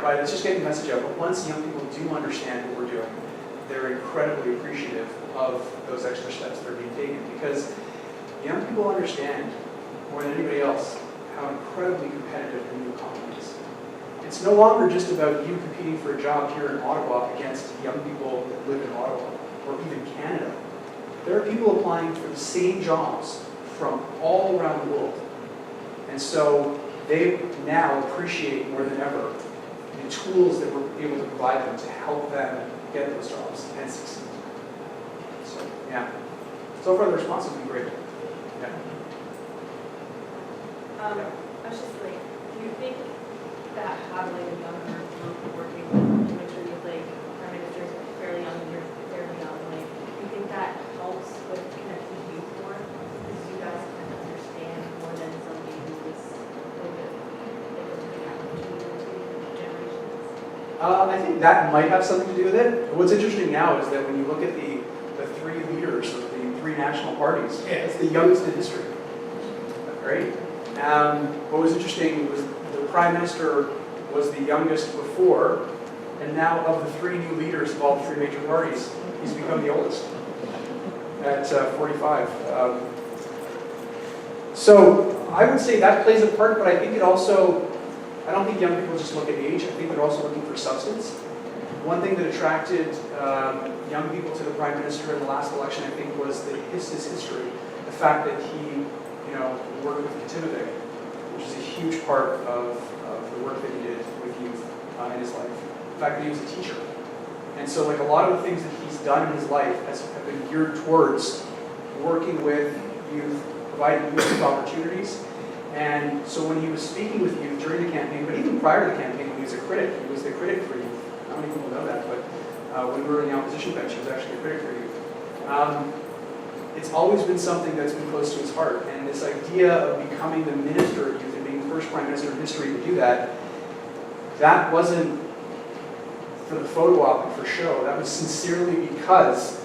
But it's just getting the message out. But once young people do understand what we're doing, they're incredibly appreciative of those extra steps that are being taken, because young people understand more than anybody else how incredibly competitive the new economy is. It's no longer just about you competing for a job here in Ottawa against young people that live in Ottawa or even Canada. There are people applying for the same jobs from all around the world. And so they now appreciate more than ever the tools that we're able to provide them to help them get those jobs and succeed. So, yeah. So far the response has been great. Yeah. I was just like, do you think that having like a younger group working with imagery with like prime ministers fairly young and you're fairly young, like, do you think that helps with connecting youth more? Because you guys can understand more than somebody who is like two generations? I think that might have something to do with it. What's interesting now is that when you look at the three leaders of the three national parties, it's the youngest in history, right? What was interesting was the Prime Minister was the youngest before, and now of the three new leaders of all the three major parties, he's become the oldest at 45. So I would say that plays a part, but I think it also, I don't think young people just look at age, I think they're also looking for substance. One thing that attracted young people to the Prime Minister in the last election, I think, was his history. The fact that he worked with Katimavik, which is a huge part of the work that he did with youth in his life. The fact that he was a teacher. And so like a lot of the things that he's done in his life have been geared towards working with youth, providing youth with opportunities. And so when he was speaking with youth during the campaign, but even prior to the campaign, when he was a critic, he was the critic for youth. Not many people know that, but when we were in the opposition bench, he was actually a critic for youth. It's always been something that's been close to his heart. And this idea of becoming the Minister of Youth and being the first Prime Minister in history to do that, that wasn't for the photo op and for show. That was sincerely because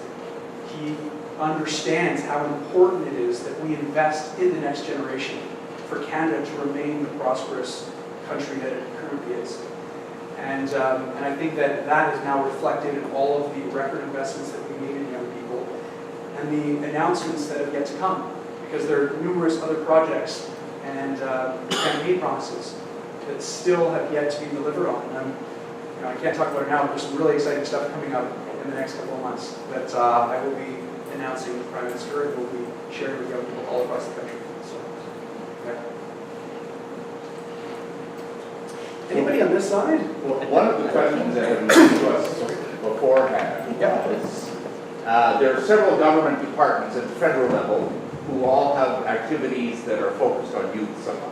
he understands how important it is that we invest in the next generation for Canada to remain the prosperous country that it currently is. And I think that is now reflected in all of the record investments that we made in young people and the announcements that have yet to come, because there are numerous other projects and campaign promises that still have yet to be delivered on. I can't talk about it now, but there's some really exciting stuff coming up in the next couple of months that I will be announcing with the Prime Minister and will be sharing with young people all across the country. So, yeah. Anybody on this side? Well, one of the questions that have been to us beforehand is there are several government departments at the federal level who all have activities that are focused on youth somehow.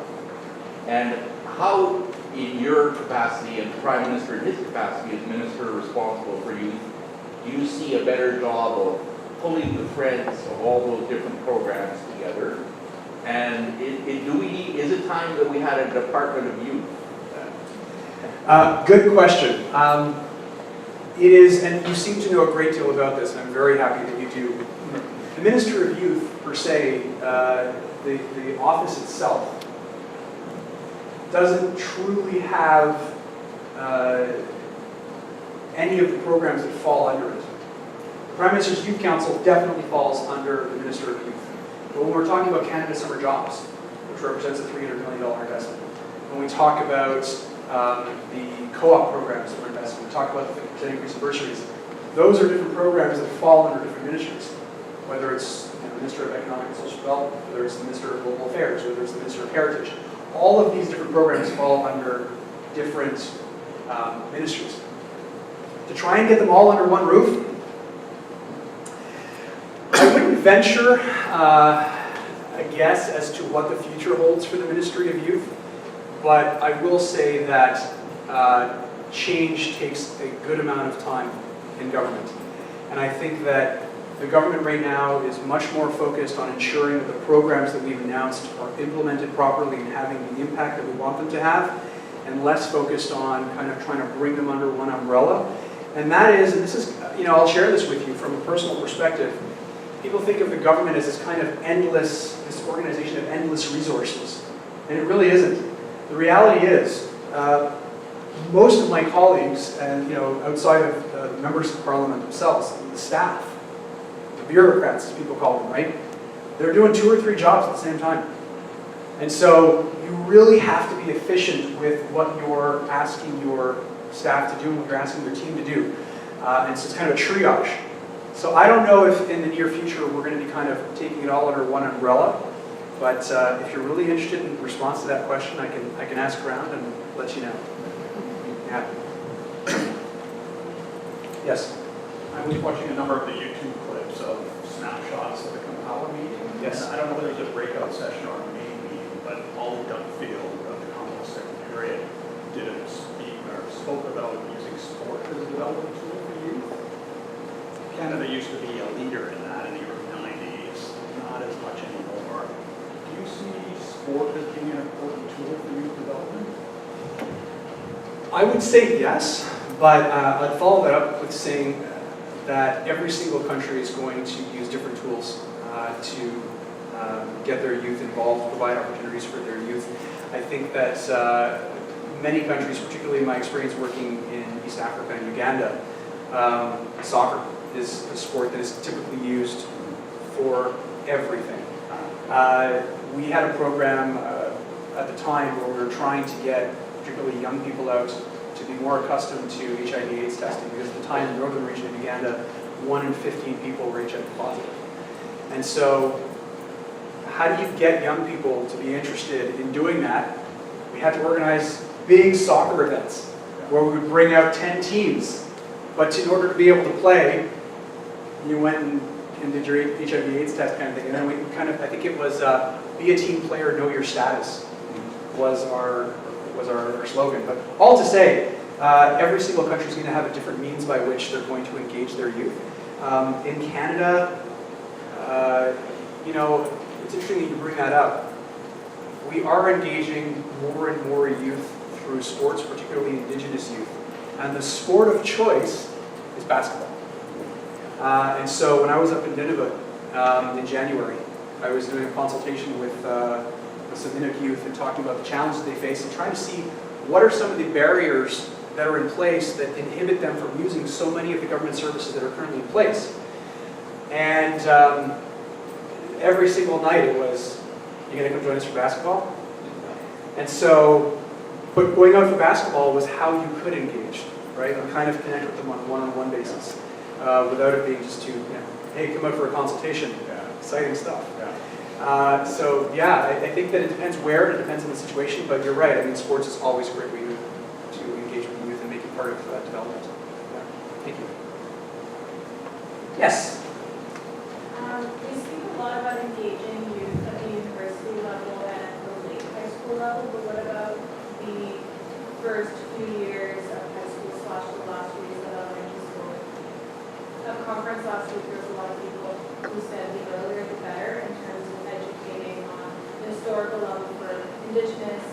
And how, in your capacity and the Prime Minister in his capacity as Minister responsible for youth, do you see a better job of pulling the threads of all those different programs together? And is it time that we had a Department of Youth? Good question. It is, and you seem to know a great deal about this, and I'm very happy that you do. The Minister of Youth, per se, the office itself, doesn't truly have any of the programs that fall under it. The Prime Minister's Youth Council definitely falls under the Minister of Youth. But when we're talking about Canada Summer Jobs, which represents a $300 million investment, when we talk about the co-op programs that we're investing, we talk about the 50% increase in bursaries, those are different programs that fall under different ministries, whether it's the Minister of Economic and Social Development, whether it's the Minister of Global Affairs, whether it's the Minister of Heritage. All of these different programs fall under different ministries. To try and get them all under one roof, I wouldn't venture a guess as to what the future holds for the Ministry of Youth, but I will say that change takes a good amount of time in government. And I think that the government right now is much more focused on ensuring that the programs that we've announced are implemented properly and having the impact that we want them to have, and less focused on kind of trying to bring them under one umbrella. And that is, and this is, I'll share this with you from a personal perspective. People think of the government as this kind of endless, this organization of endless resources. And it really isn't. The reality is, most of my colleagues, and outside of the members of Parliament themselves, the staff, the bureaucrats, as people call them, right? They're doing 2 or 3 jobs at the same time. And so you really have to be efficient with what you're asking your staff to do and what you're asking your team to do. And so it's kind of a triage. So I don't know if in the near future we're going to be kind of taking it all under one umbrella, but if you're really interested in response to that question, I can ask around and let you know. Yeah. Yes? I was watching a number of the YouTube clips of snapshots of the Kampala meeting. Yes. And I don't know whether it was a breakout session or a main meeting, but all Doug Field of the Commonwealth Secretary did a speak or spoke about using sport as a development tool for youth. Canada used to be a leader in that in the early 90s, not as much anymore. Do you see sport as being an important tool for youth development? I would say yes, but I'd follow that up with saying that every single country is going to use different tools to get their youth involved, provide opportunities for their youth. I think that many countries, particularly in my experience working in East Africa and Uganda, soccer is a sport that is typically used for everything. We had a program at the time where we were trying to get particularly young people out to be more accustomed to HIV/AIDS testing, because at the time in the northern region of Uganda, 1 in 15 people were HIV positive. And so how do you get young people to be interested in doing that? We had to organize big soccer events where we would bring out 10 teams. But in order to be able to play, you went and did your HIV/AIDS test kind of thing. And then we kind of, I think it was be a team player, know your status was our slogan. But all to say, every single country is going to have a different means by which they're going to engage their youth. In Canada, it's interesting that you bring that up. We are engaging more and more youth through sports, particularly Indigenous youth. And the sport of choice is basketball. And so when I was up in Nineveh in January, I was doing a consultation with some Inuk youth and talking about the challenges they face and trying to see what are some of the barriers that are in place that inhibit them from using so many of the government services that are currently in place. And every single night it was, you gonna come join us for basketball? And so, but going out for basketball was how you could engage, right? And kind of connect with them on a one-on-one basis, without it being just hey, come out for a consultation. Exciting stuff. So yeah, I think that it depends where, it depends on the situation, but you're right. I mean, sports is always a great way to engage with the youth and make it part of development. Yeah. Thank you. Yes? We speak a lot about engaging youth at the university level and at the late high school level, but what about the first few years of high school / the last few years of elementary school? At a conference last week, there was a lot of people who said the earlier the better in terms of educating on the historical level for Indigenous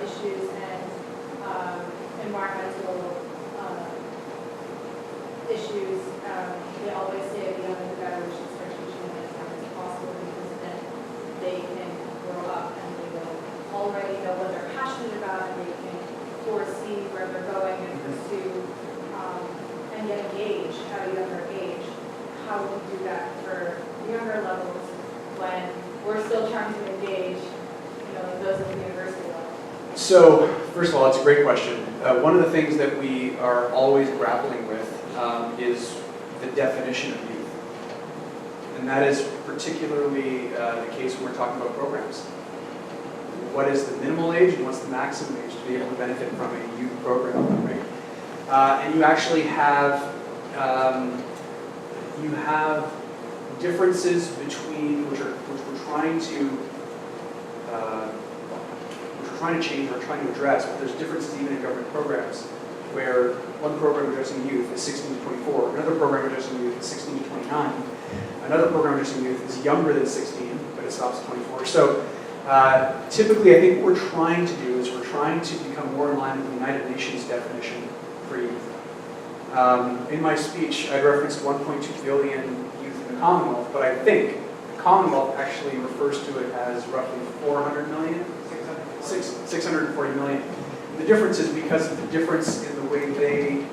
issues and environmental issues. They always say the younger the better, we should start teaching them as young as possible, because then they can grow up and they will already know what they're passionate about, and they can foresee where they're going and pursue and get engaged at a younger age. How do we do that for younger levels when we're still trying to engage, those at the university level? So, first of all, it's a great question. One of the things that we are always grappling with is the definition of youth. And that is particularly the case when we're talking about programs. What is the minimal age and what's the maximum age to be able to benefit from a youth program, right? And you actually have differences between which we're trying to change or trying to address, but there's differences even in government programs, where one program addressing youth is 16 to 24, another program addressing youth is 16 to 29, another program addressing youth is younger than 16, but it stops at 24. So typically, I think what we're trying to do is we're trying to become more in line with the United Nations definition for youth. In my speech, I referenced 1.2 billion youth in the Commonwealth, but I think the Commonwealth actually refers to it as roughly 400 million, 640 million. The difference is because of the difference in the way they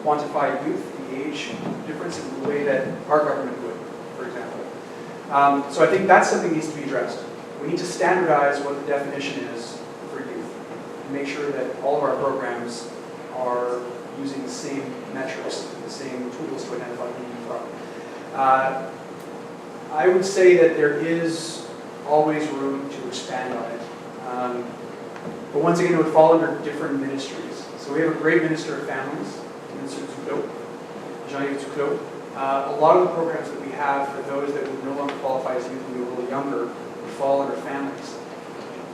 quantify youth, the age difference in the way that our government would, for example. So I think that's something that needs to be addressed. We need to standardize what the definition is for youth and make sure that all of our programs are using the same metrics, the same tools to identify who youth are. I would say that there is always room to expand on it. But once again, it would fall under different ministries. So we have a great Minister of Families, Minister Zucco, Jean-Yves Zucco. A lot of the programs that we have for those that would no longer qualify as youth and be a little younger would fall under families.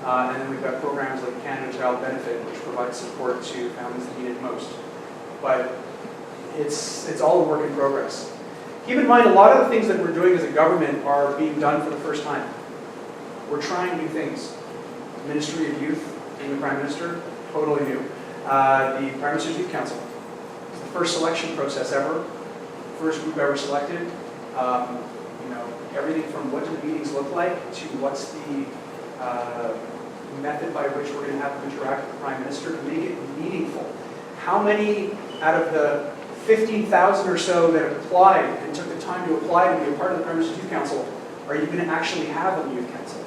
And then we've got programs like Canada Child Benefit, which provides support to families that need it most. But it's all a work in progress. Keep in mind, a lot of the things that we're doing as a government are being done for the first time. We're trying new things. The Ministry of Youth, being the Prime Minister, totally new. The Prime Minister's Youth Council. It's the first selection process ever. First group ever selected. Everything from what do the meetings look like to what's the method by which we're going to have to interact with the Prime Minister to make it meaningful. How many out of the 15,000 or so that applied and took the time to apply to be a part of the Prime Minister's Youth Council are you going to actually have on the Youth Council?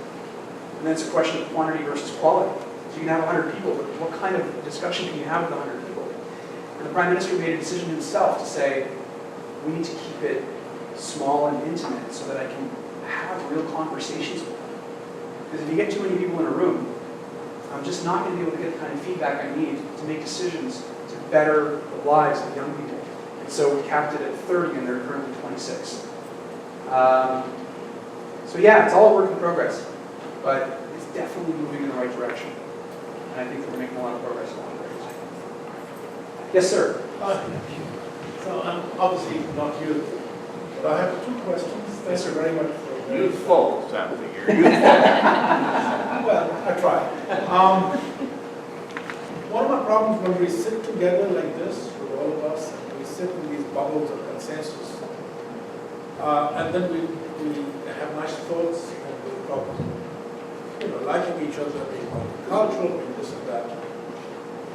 And then it's a question of quantity versus quality. So you can have 100 people, but what kind of discussion can you have with 100 people? And the Prime Minister made a decision himself to say, we need to keep it small and intimate so that I can have real conversations with them. Because if you get too many people in a room, I'm just not going to be able to get the kind of feedback I need to make decisions to better the lives of young people. And so we capped it at 30 and they're currently 26. So yeah, it's all a work in progress, but it's definitely moving in the right direction. And I think that we're making a lot of progress along the way. Yes, sir. So I'm obviously not youth, but I have two questions. Thank you very much for very Youthful, I figure. Well, I try. One of my problems when we sit together like this with all of us, and we sit in these bubbles of consensus, and then we have nice thoughts and we talk, liking each other, being multicultural, being this and that.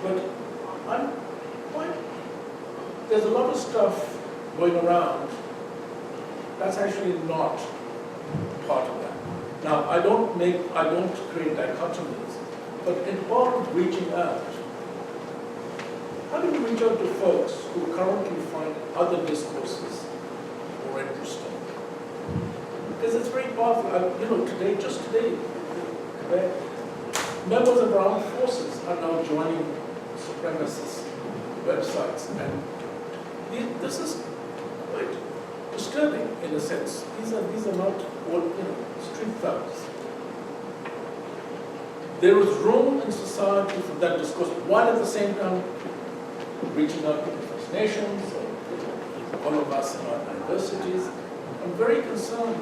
But there's a lot of stuff going around that's actually not part of that. Now, I don't create dichotomies, but in part of reaching out, how do we reach out to folks who currently find other discourses more interesting? Because it's very powerful. Just today, members of our armed forces are now joining supremacist websites, and this is quite disturbing in a sense. These are not street thugs. There is room in society for that discourse, while at the same time reaching out to the First Nations, all of us in our diversities. I'm very concerned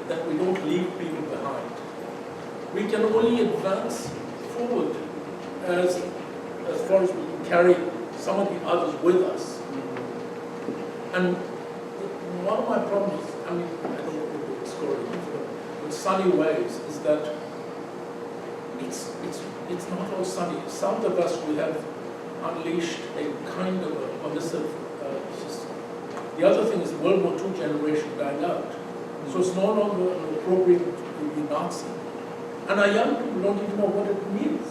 that we don't leave people behind. We can only advance forward as far as we can carry some of the others with us. And one of my problems, I don't know the story, with sunny ways is that it's not all sunny. Some of us, we have unleashed a kind of a permissive system. The other thing is World War II generation died out. So it's no longer appropriate to be Nazi. And our young people don't even know what it means,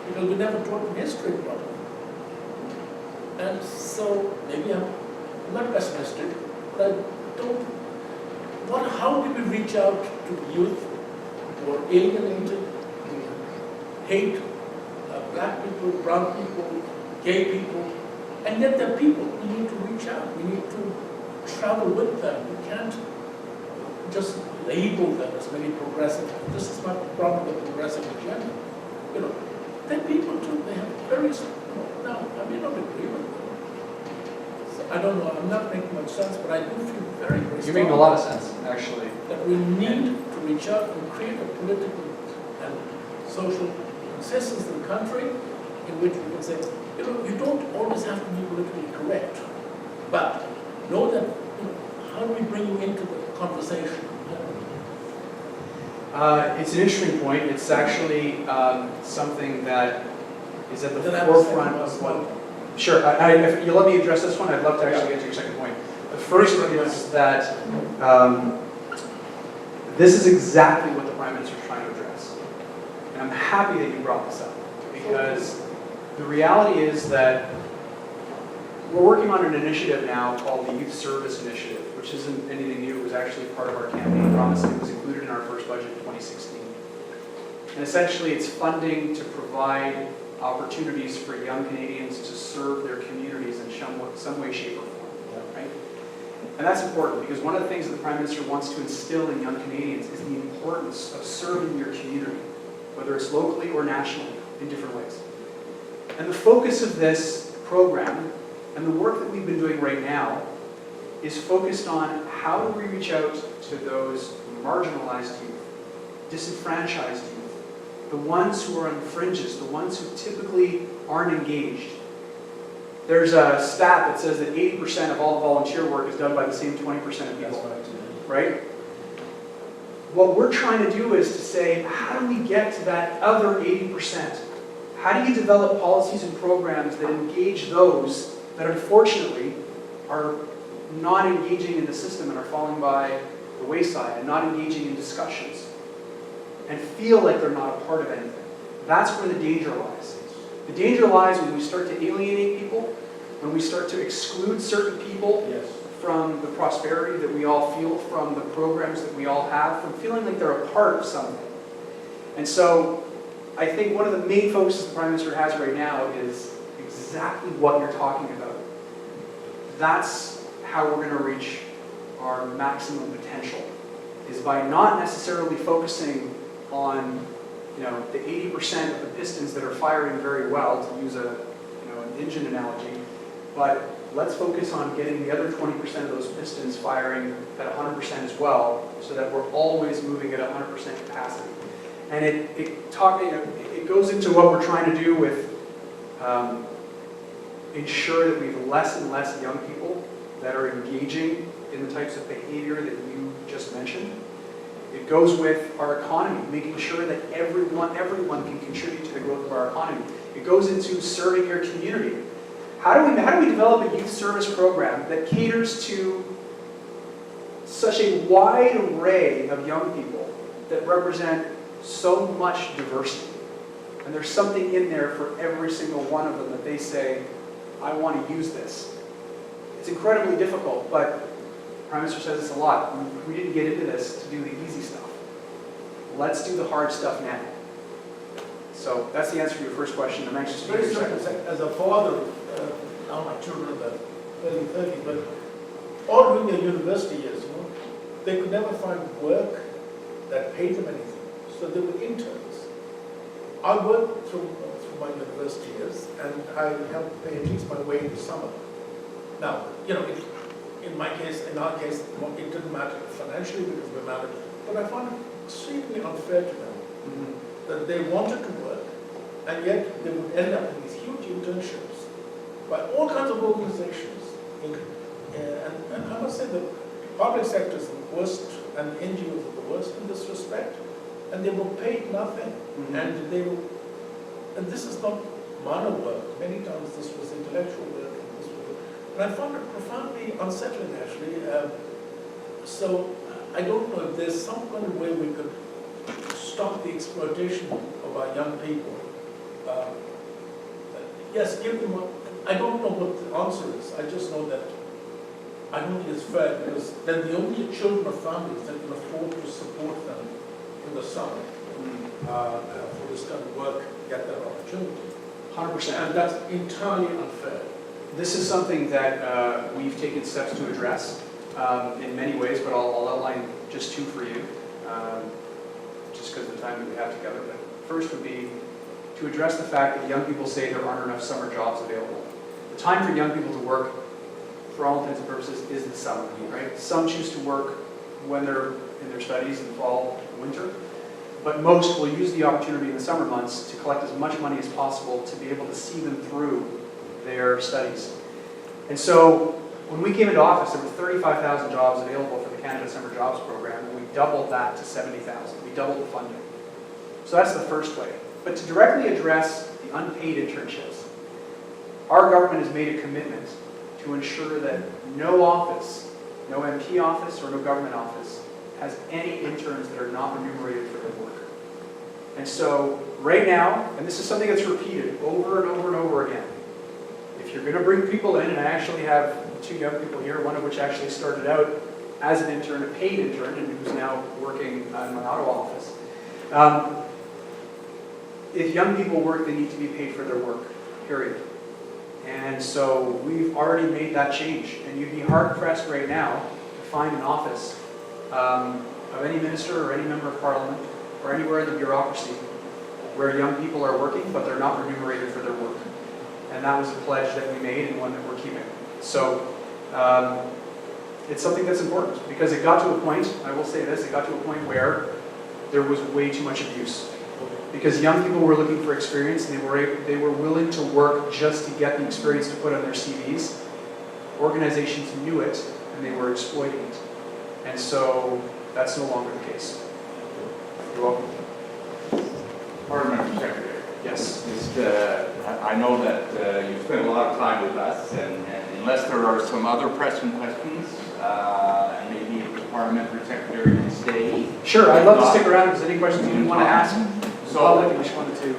because we never taught them history properly. And so maybe I'm not pessimistic, but I don't. How do we reach out to youth who are alienated, who hate black people, brown people, gay people, and yet they're people. We need to reach out. We need to travel with them. We can't just label them as maybe progressive. This is my problem with the progressive agenda. They're people too. They have various. Now I may not agree with them. I don't know, I'm not making much sense, but I do feel very, very You're making a lot of sense, actually. that we need to reach out and create a political and social consensus in the country in which we can say, you don't always have to be politically correct, but know that, how do we bring you into the conversation? It's an interesting point. It's actually something that is at the Then I forefront was of saying what. Sure, if you let me address this one, I'd love to actually get to your second point. The first one is that this is exactly what the Prime Minister is trying to address. And I'm happy that you brought this up, because the reality is that we're working on an initiative now called the Youth Service Initiative, which isn't anything new. It was actually part of our campaign promise, and it was included in our first budget in 2016. And essentially, it's funding to provide opportunities for young Canadians to serve their communities in some way, shape, or form, right? And that's important, because one of the things that the Prime Minister wants to instill in young Canadians is the importance of serving your community, whether it's locally or nationally, in different ways. And the focus of this program, and the work that we've been doing right now, is focused on how do we reach out to those marginalized youth, disenfranchised youth, the ones who are on fringes, the ones who typically aren't engaged. There's a stat that says that 80% of all the volunteer work is done by the same 20% of people, right? What we're trying to do is to say, how do we get to that other 80%? How do you develop policies and programs that engage those that unfortunately are not engaging in the system and are falling by the wayside and not engaging in discussions and feel like they're not a part of anything? That's where the danger lies. The danger lies when we start to alienate people, when we start to exclude certain people from the prosperity that we all feel, from the programs that we all have, from feeling like they're a part of something. And so I think one of the main focuses the Prime Minister has right now is exactly what you're talking about. That's how we're going to reach our maximum potential, is by not necessarily focusing on, the 80% of the pistons that are firing very well, to use an engine analogy, but let's focus on getting the other 20% of those pistons firing at 100% as well, so that we're always moving at 100% capacity. And it goes into what we're trying to do with ensure that we have less and less young people that are engaging in the types of behavior that you just mentioned. It goes with our economy, making sure that everyone can contribute to the growth of our economy. It goes into serving your community. How do we develop a youth service program that caters to such a wide array of young people that represent so much diversity? And there's something in there for every single one of them that they say, I want to use this. It's incredibly difficult, but the Prime Minister says this a lot. We didn't get into this to do the easy stuff. Let's do the hard stuff now. So that's the answer to your first question. I'm anxious to hear your second. As a father, now my children are early 30s, but all during their university years, they could never find work that paid them anything. So they were interns. I worked through my university years, and I helped pay at least my way in the summer. Now, in our case, it didn't matter financially because we're married, but I found it extremely unfair to them that they wanted to work, and yet they would end up in these huge internships by all kinds of organizations. And I must say the public sector is the worst, and NGOs are the worst in this respect, and they were paid nothing. And this is not minor work. Many times this was intellectual work. And I found it profoundly unsettling, actually. So I don't know if there's some kind of way we could stop the exploitation of our young people. Yes, give them I don't know what the answer is. I just know that I don't think it's fair, because they're the only children of families that can afford to support them in the summer for this kind of work, get that opportunity. 100%. And that's entirely unfair. This is something that we've taken steps to address in many ways, but I'll outline just two for you, just because of the time that we have together. But first would be to address the fact that young people say there aren't enough summer jobs available. The time for young people to work, for all intents and purposes, is the summer, right? Some choose to work when they're in their studies in the fall, winter, but most will use the opportunity in the summer months to collect as much money as possible to be able to see them through their studies. And so when we came into office, there were 35,000 jobs available for the Canada Summer Jobs Program, and we doubled that to 70,000. We doubled the funding. So that's the first way. But to directly address the unpaid internships. Our government has made a commitment to ensure that no office, no MP office or no government office, has any interns that are not remunerated for their work. And so right now, and this is something that's repeated over and over and over again, if you're going to bring people in, and I actually have 2 young people here, one of which actually started out as an intern, a paid intern, and who's now working in my Ottawa office. If young people work, they need to be paid for their work, period. And so we've already made that change, and you'd be hard-pressed right now to find an office of any minister or any member of parliament or anywhere in the bureaucracy where young people are working, but they're not remunerated for their work. And that was a pledge that we made and one that we're keeping. So it's something that's important because it got to a point, I will say this, it got to a point where there was way too much abuse. Because young people were looking for experience and they were willing to work just to get the experience to put on their CVs. Organizations knew it and they were exploiting it. And so that's no longer the case. You're welcome. Parliamentary Secretary. Yes. I know that you spent a lot of time with us, and unless there are some other pressing questions, and maybe if the Parliamentary Secretary can stay. Sure, I'd love to stick around if there's any questions you didn't want to ask. So, I just wanted to.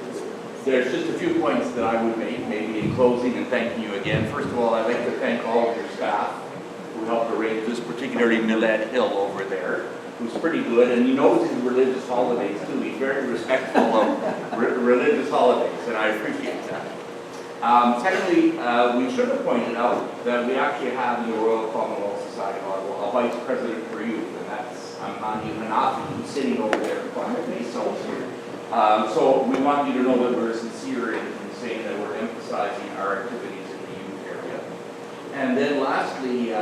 there's just a few points that I would make, maybe in closing, and thanking you again. First of all, I'd like to thank all of your staff who helped arrange this, particularly Millett Hill over there, who's pretty good, and he knows his religious holidays too. He's very respectful of religious holidays, and I appreciate that. Secondly, we should have pointed out that we actually have in the Royal Commonwealth Society a vice president for youth, and that's Amani Hanafi, who's sitting over there in front of me. So we want you to know that we're sincere in saying that we're emphasizing our activities in the youth area. And then lastly,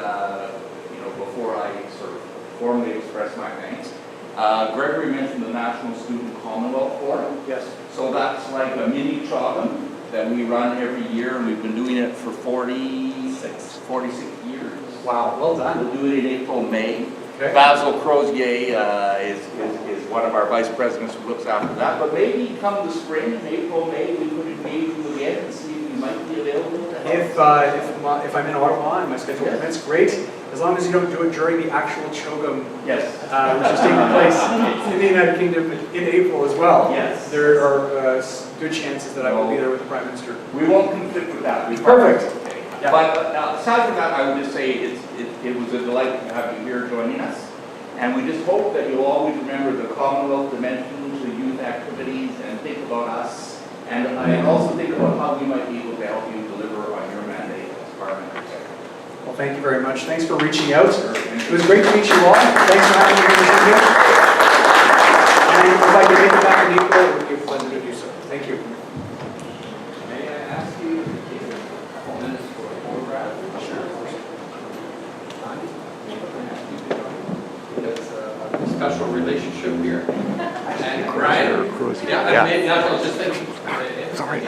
before I sort of formally express my thanks, Gregory mentioned the National Student Commonwealth Forum. Yes. So that's like a mini Chatham that we run every year, and we've been doing it for 46 years. Wow, well done. We'll do it in April, May. Okay. Basil Crozier is one of our vice presidents who looks after that. But maybe come the spring, in April, May, we could engage you again and see if you might be available to help. If I'm in Ottawa and my schedule permits, great. As long as you don't do it during the actual CHOGM, Yes. which is taking place in the United Kingdom in April as well. Yes. There are good chances that I will be there with the Prime Minister. We won't conflict with that. Perfect. Okay. Yeah. But aside from that, I would just say it was a delight to have you here joining us. And we just hope that you'll always remember the Commonwealth dimensions, the youth activities, and think about us. And also think about how we might be able to help you deliver on your mandate as Parliamentary Secretary. Well, thank you very much. Thanks for reaching out. It was great to meet you all. Thanks for having me here. And if I can make it back in April, it would be a pleasure to do so. Thank you. May I ask you to take a couple minutes for a photograph? Sure. That's a special relationship here. And Brian, yeah, I was just thinking. Sorry.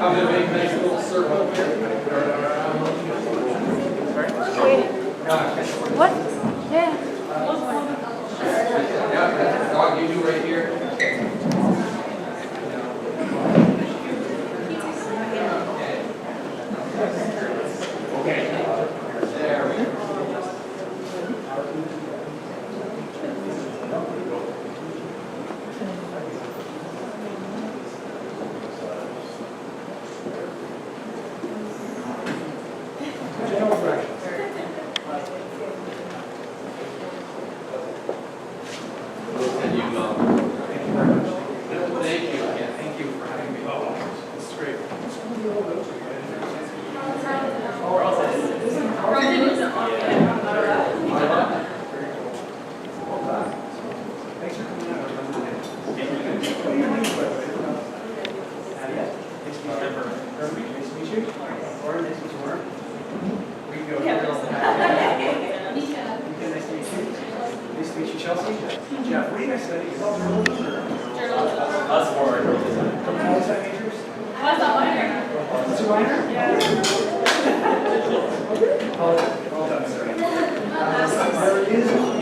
Come to make a nice little circle here. What? Yeah. Yeah, dog you do right here. Okay. There we go. And you go. Thank you again. Thank you for having me. This is great. Thanks for coming out. What are your names, by the way? Nadia. Nice to meet you. Irving, nice to meet you. Lauren, nice to meet you, Lauren. We can go here. Nice to meet you. Nice to meet you, Chelsea. Jeff, what do you guys study? Is all journalism or? Us more journalism. What was that majors? What's that minor? What's your minor? Yeah. Well done, sir. There is